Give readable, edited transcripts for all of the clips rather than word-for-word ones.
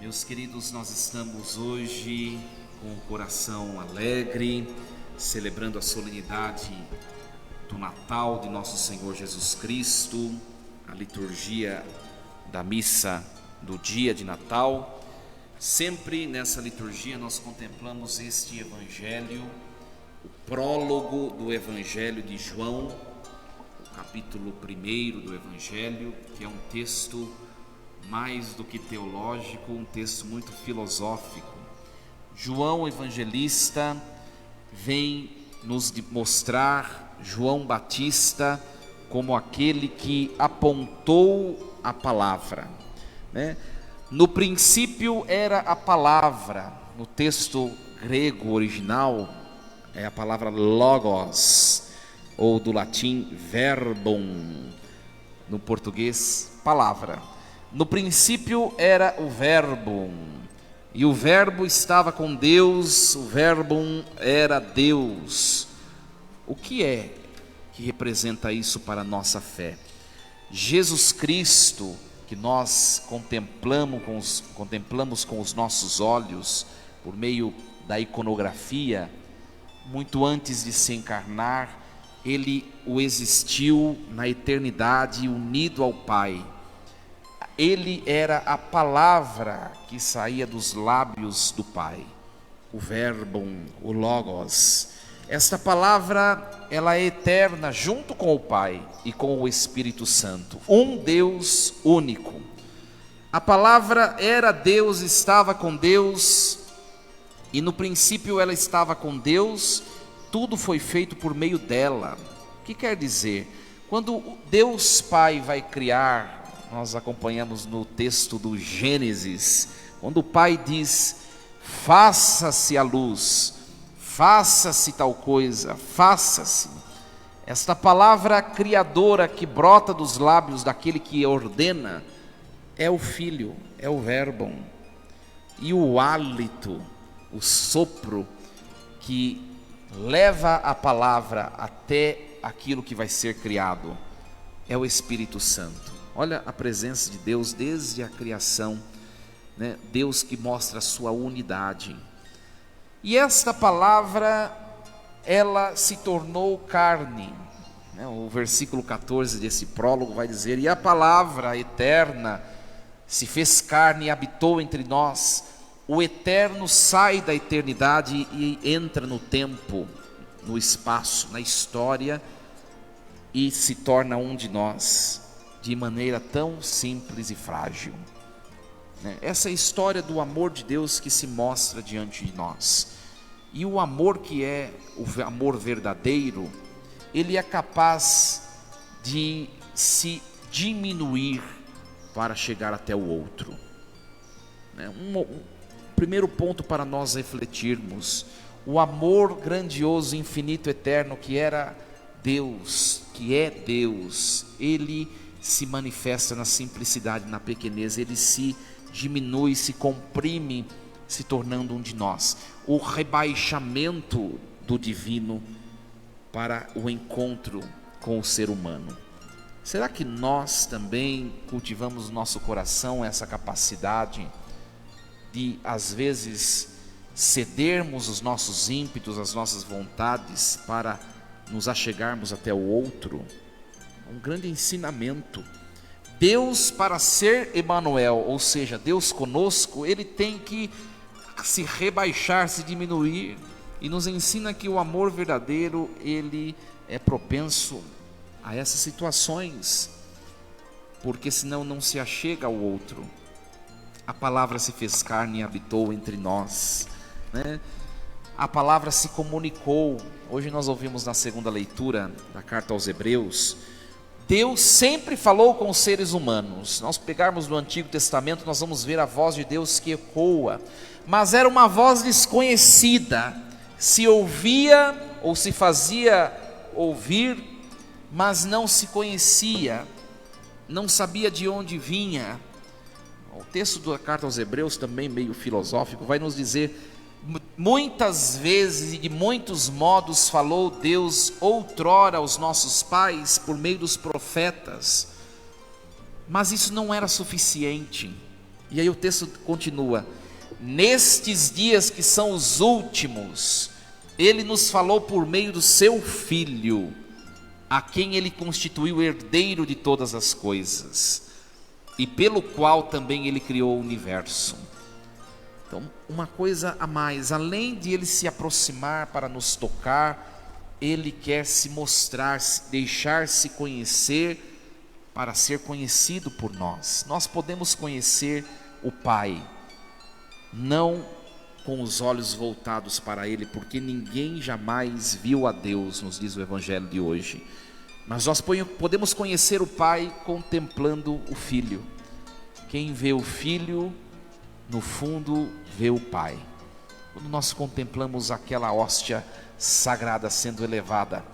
Meus queridos, nós estamos hoje com o coração alegre, celebrando a solenidade do Natal de nosso Senhor Jesus Cristo, a liturgia da missa do dia de Natal. Sempre nessa liturgia nós contemplamos este evangelho, o prólogo do evangelho de João, o capítulo 1 do evangelho, que é um texto mais do que teológico, um texto muito filosófico. João evangelista vem nos mostrar João Batista como aquele que apontou a palavra, né? No princípio era a palavra, no texto grego original é a palavra logos, ou do latim verbum, no português palavra. No princípio era o verbo, e o verbo estava com Deus, o verbum era Deus. O que é que representa isso para a nossa fé? Jesus Cristo, que nós contemplamos com os nossos olhos, por meio da iconografia, muito antes de se encarnar, ele existiu na eternidade unido ao Pai. Ele era a palavra que saía dos lábios do Pai, o verbum, o logos. Esta palavra, ela é eterna junto com o Pai e com o Espírito Santo, um Deus único. A palavra era Deus, estava com Deus, e no princípio ela estava com Deus, tudo foi feito por meio dela. O que quer dizer? Quando Deus Pai vai criar, nós acompanhamos no texto do Gênesis, quando o Pai diz: faça-se a luz, faça-se tal coisa, faça-se. Esta palavra criadora que brota dos lábios daquele que ordena, é o Filho, é o Verbo. E o hálito, o sopro, que leva a palavra até aquilo que vai ser criado, é o Espírito Santo. Olha a presença de Deus desde a criação, né? Deus que mostra a sua unidade. E esta palavra, ela se tornou carne, né? O versículo 14 desse prólogo vai dizer: e a palavra eterna se fez carne e habitou entre nós. O eterno sai da eternidade e entra no tempo, no espaço, na história, e se torna um de nós, de maneira tão simples e frágil, né? Essa é a história do amor de Deus que se mostra diante de nós. E o amor que é o amor verdadeiro, ele é capaz de se diminuir para chegar até o outro, né? Primeiro ponto para nós refletirmos: o amor grandioso, infinito, eterno, que era Deus, que é Deus, ele se manifesta na simplicidade, na pequenez. Ele se diminui, se comprime, se tornando um de nós. O rebaixamento do divino para o encontro com o ser humano. Será que nós também cultivamos no nosso coração essa capacidade de, às vezes, cedermos os nossos ímpetos, as nossas vontades, para nos achegarmos até o outro? Um grande ensinamento. Deus, para ser Emanuel, ou seja, Deus conosco, ele tem que se rebaixar, se diminuir, e nos ensina que o amor verdadeiro, ele é propenso a essas situações, porque senão não se achega ao outro. A palavra se fez carne e habitou entre nós, né? A palavra se comunicou. Hoje nós ouvimos na segunda leitura da carta aos Hebreus, Deus sempre falou com os seres humanos. Nós pegarmos no Antigo Testamento, nós vamos ver a voz de Deus que ecoa, mas era uma voz desconhecida, se ouvia ou se fazia ouvir, mas não se conhecia, não sabia de onde vinha. O texto da carta aos Hebreus, também meio filosófico, vai nos dizer: muitas vezes e de muitos modos falou Deus outrora aos nossos pais por meio dos profetas, mas isso não era suficiente. E aí o texto continua: nestes dias que são os últimos, Ele nos falou por meio do seu Filho, a quem Ele constituiu herdeiro de todas as coisas, e pelo qual também Ele criou o universo. Então, uma coisa a mais, além de Ele se aproximar para nos tocar, Ele quer se mostrar, deixar-se conhecer, para ser conhecido por nós. Nós podemos conhecer o Pai, não com os olhos voltados para Ele, porque ninguém jamais viu a Deus, nos diz o Evangelho de hoje. Mas nós podemos conhecer o Pai contemplando o Filho. Quem vê o Filho, no fundo, vê o Pai. Quando nós contemplamos aquela hóstia sagrada sendo elevada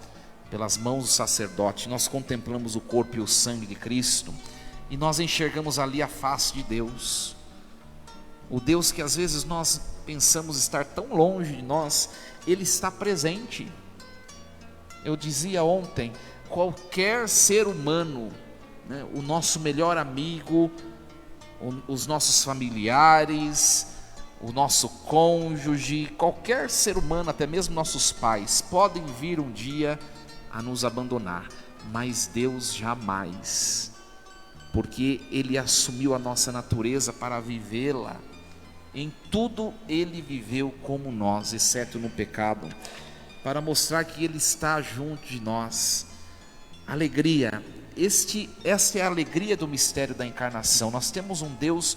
pelas mãos do sacerdote, nós contemplamos o corpo e o sangue de Cristo, e nós enxergamos ali a face de Deus, o Deus que às vezes nós pensamos estar tão longe de nós. Ele está presente. Eu dizia ontem, qualquer ser humano, né, o nosso melhor amigo, os nossos familiares, o nosso cônjuge, qualquer ser humano, até mesmo nossos pais, podem vir um dia a nos abandonar, mas Deus jamais, porque Ele assumiu a nossa natureza para vivê-la. Em tudo Ele viveu como nós, exceto no pecado, para mostrar que Ele está junto de nós. Alegria, esta é a alegria do mistério da encarnação. Nós temos um Deus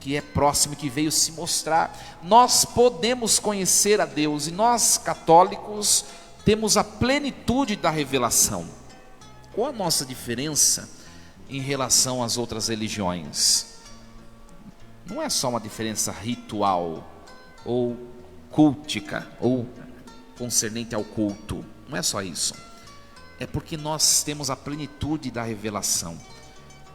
que é próximo, que veio se mostrar. Nós podemos conhecer a Deus, e nós católicos temos a plenitude da revelação. Qual a nossa diferença em relação às outras religiões? Não é só uma diferença ritual ou cultica ou concernente ao culto, não é só isso. É porque nós temos a plenitude da revelação.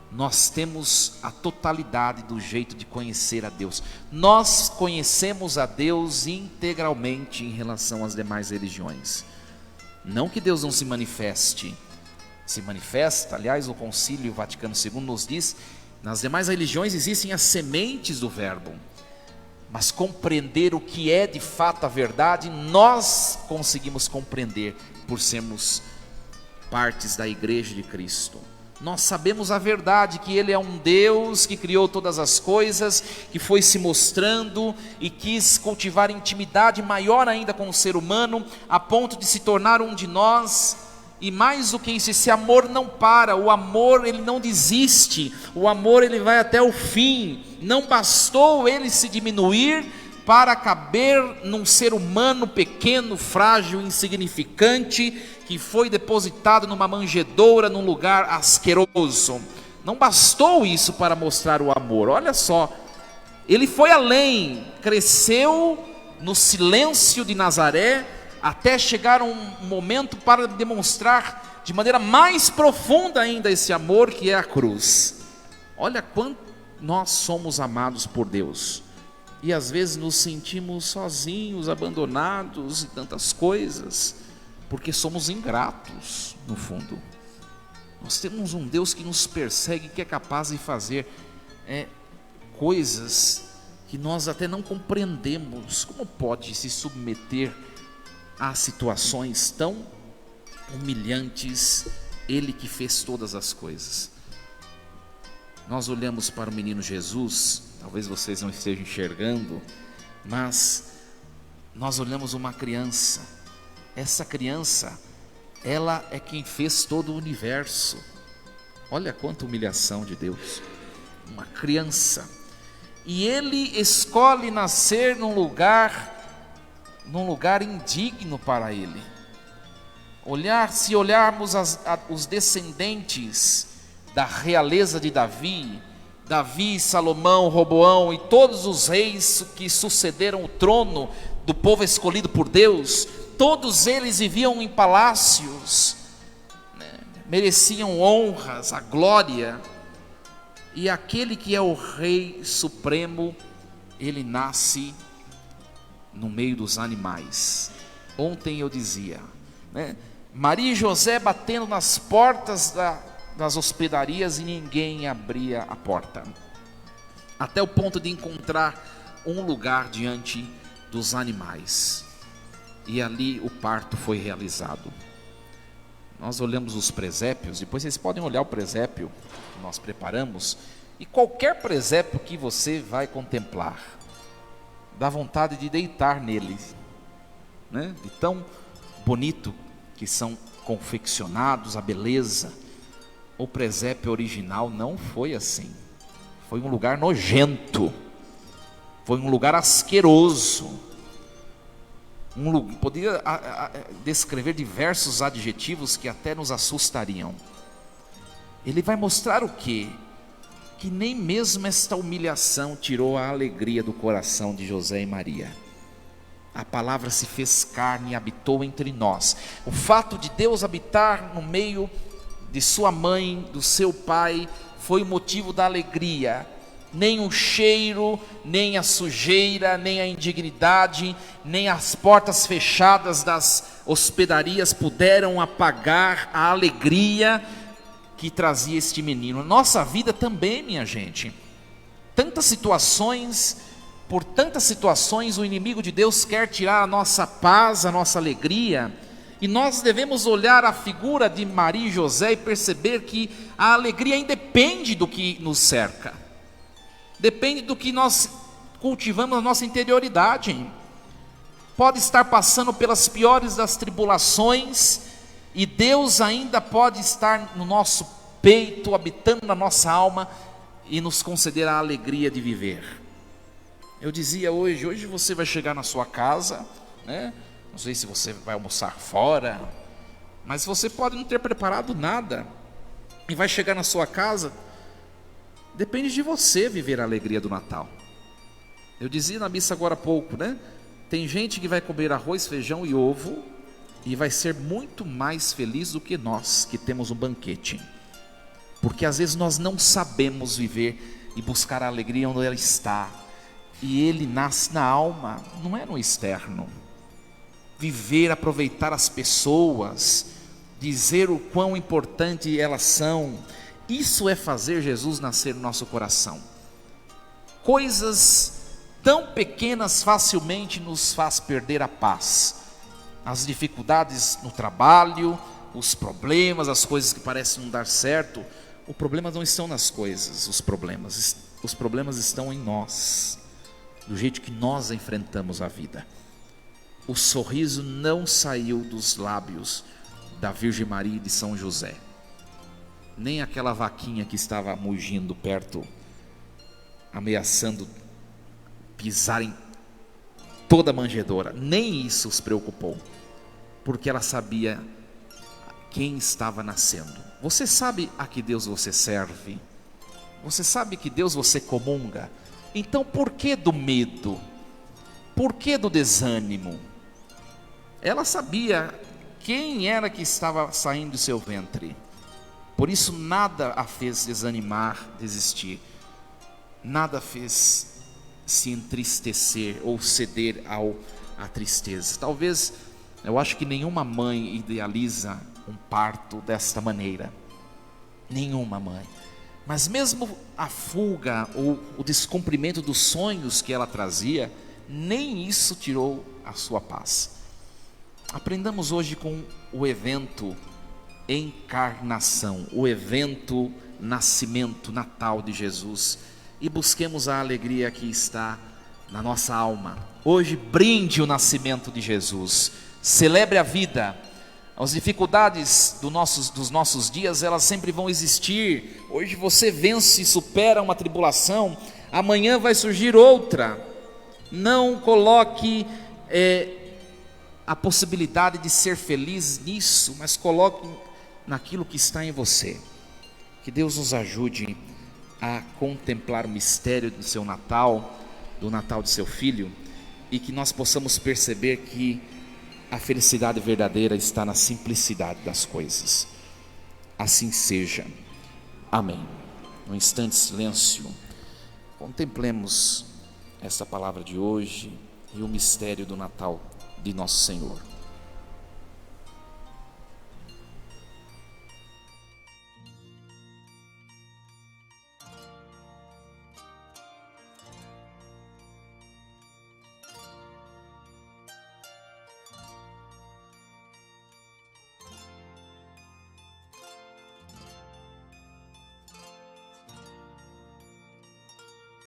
Nós temos a totalidade do jeito de conhecer a Deus. Nós conhecemos a Deus integralmente em relação às demais religiões. Não que Deus não se manifeste, se manifesta. Aliás, o Concílio Vaticano II nos diz: nas demais religiões existem as sementes do verbo, mas compreender o que é de fato a verdade, nós conseguimos compreender por sermos partes da Igreja de Cristo. Nós sabemos a verdade, que Ele é um Deus que criou todas as coisas, que foi se mostrando e quis cultivar intimidade maior ainda com o ser humano, a ponto de se tornar um de nós. E mais do que isso, esse amor não para, o amor ele não desiste, o amor ele vai até o fim. Não bastou Ele se diminuir para caber num ser humano pequeno, frágil, insignificante, que foi depositado numa manjedoura, num lugar asqueroso. Não bastou isso para mostrar o amor. Olha só, Ele foi além, cresceu no silêncio de Nazaré, até chegar um momento para demonstrar de maneira mais profunda ainda esse amor, que é a cruz. Olha quanto nós somos amados por Deus, e às vezes nos sentimos sozinhos, abandonados e tantas coisas, porque somos ingratos no fundo. Nós temos um Deus que nos persegue, que é capaz de fazer coisas que nós até não compreendemos. Como pode se submeter a situações tão humilhantes, Ele que fez todas as coisas? Nós olhamos para o menino Jesus, talvez vocês não estejam enxergando, mas nós olhamos uma criança. Essa criança, ela é quem fez todo o universo. Olha quanta humilhação de Deus. Uma criança. E Ele escolhe nascer num lugar indigno para Ele. Se olharmos os descendentes da realeza de Davi, Salomão, Roboão e todos os reis que sucederam o trono do povo escolhido por Deus, todos eles viviam em palácios, né? Mereciam honras, a glória. E aquele que é o Rei Supremo, Ele nasce no meio dos animais. Ontem eu dizia, né? Maria e José batendo nas portas das hospedarias e ninguém abria a porta. até o ponto de encontrar um lugar diante dos animais. E ali o parto foi realizado. Nós olhamos os presépios, depois vocês podem olhar o presépio que nós preparamos, e qualquer presépio que você vai contemplar, dá vontade de deitar nele, né? De tão bonito que são confeccionados, a beleza. O presépio original não foi assim. Foi um lugar nojento, foi um lugar asqueroso. Poderia descrever diversos adjetivos que até nos assustariam. Ele vai mostrar o quê? Que nem mesmo esta humilhação tirou a alegria do coração de José e Maria. A palavra se fez carne e habitou entre nós. O fato de Deus habitar no meio de sua mãe, do seu pai, foi motivo da alegria. Nem o cheiro, nem a sujeira, nem a indignidade, nem as portas fechadas das hospedarias puderam apagar a alegria que trazia este menino. Nossa vida também, minha gente. Por tantas situações o inimigo de Deus quer tirar a nossa paz, a nossa alegria. E nós devemos olhar a figura de Maria e José e perceber que a alegria independe do que nos cerca. Depende do que nós cultivamos na nossa interioridade. Pode estar passando pelas piores das tribulações, e Deus ainda pode estar no nosso peito, habitando na nossa alma, e nos conceder a alegria de viver. Eu dizia hoje você vai chegar na sua casa, né? Não sei se você vai almoçar fora, mas você pode não ter preparado nada, e vai chegar na sua casa. Depende de você viver a alegria do Natal. Eu dizia na missa agora há pouco, né? Tem gente que vai comer arroz, feijão e ovo e vai ser muito mais feliz do que nós que temos um banquete. Porque às vezes nós não sabemos viver e buscar a alegria onde ela está. E ele nasce na alma, não é no externo. Viver, aproveitar as pessoas, dizer o quão importante elas são. Isso é fazer Jesus nascer no nosso coração. Coisas tão pequenas facilmente nos faz perder a paz. As dificuldades no trabalho, os problemas, as coisas que parecem não dar certo. O problema não estão nas coisas, os problemas estão em nós, do jeito que nós enfrentamos a vida. O sorriso não saiu dos lábios da Virgem Maria e de São José. Nem aquela vaquinha que estava mugindo perto, ameaçando pisar em toda a manjedoura, nem isso os preocupou, porque ela sabia quem estava nascendo. Você sabe a que Deus você serve? Você sabe que Deus você comunga? Então por que do medo? Por que do desânimo? Ela sabia quem era que estava saindo do seu ventre. Por isso nada a fez desanimar, desistir. Nada fez se entristecer ou ceder à tristeza. Talvez, eu acho que nenhuma mãe idealiza um parto desta maneira. Nenhuma mãe. Mas mesmo a fuga ou o descumprimento dos sonhos que ela trazia, nem isso tirou a sua paz. Aprendamos hoje com o evento encarnação, o evento nascimento, Natal de Jesus, e busquemos a alegria que está na nossa alma. Hoje brinde o nascimento de Jesus, celebre a vida. As dificuldades dos nossos dias, elas sempre vão existir. Hoje você vence e supera uma tribulação, amanhã vai surgir outra. Não coloque a possibilidade de ser feliz nisso, mas coloque naquilo que está em você. Que Deus nos ajude a contemplar o mistério do seu Natal, do Natal de seu Filho, e que nós possamos perceber que a felicidade verdadeira está na simplicidade das coisas. Assim seja. Amém. Um instante de silêncio, contemplemos essa palavra de hoje e o mistério do Natal de nosso Senhor.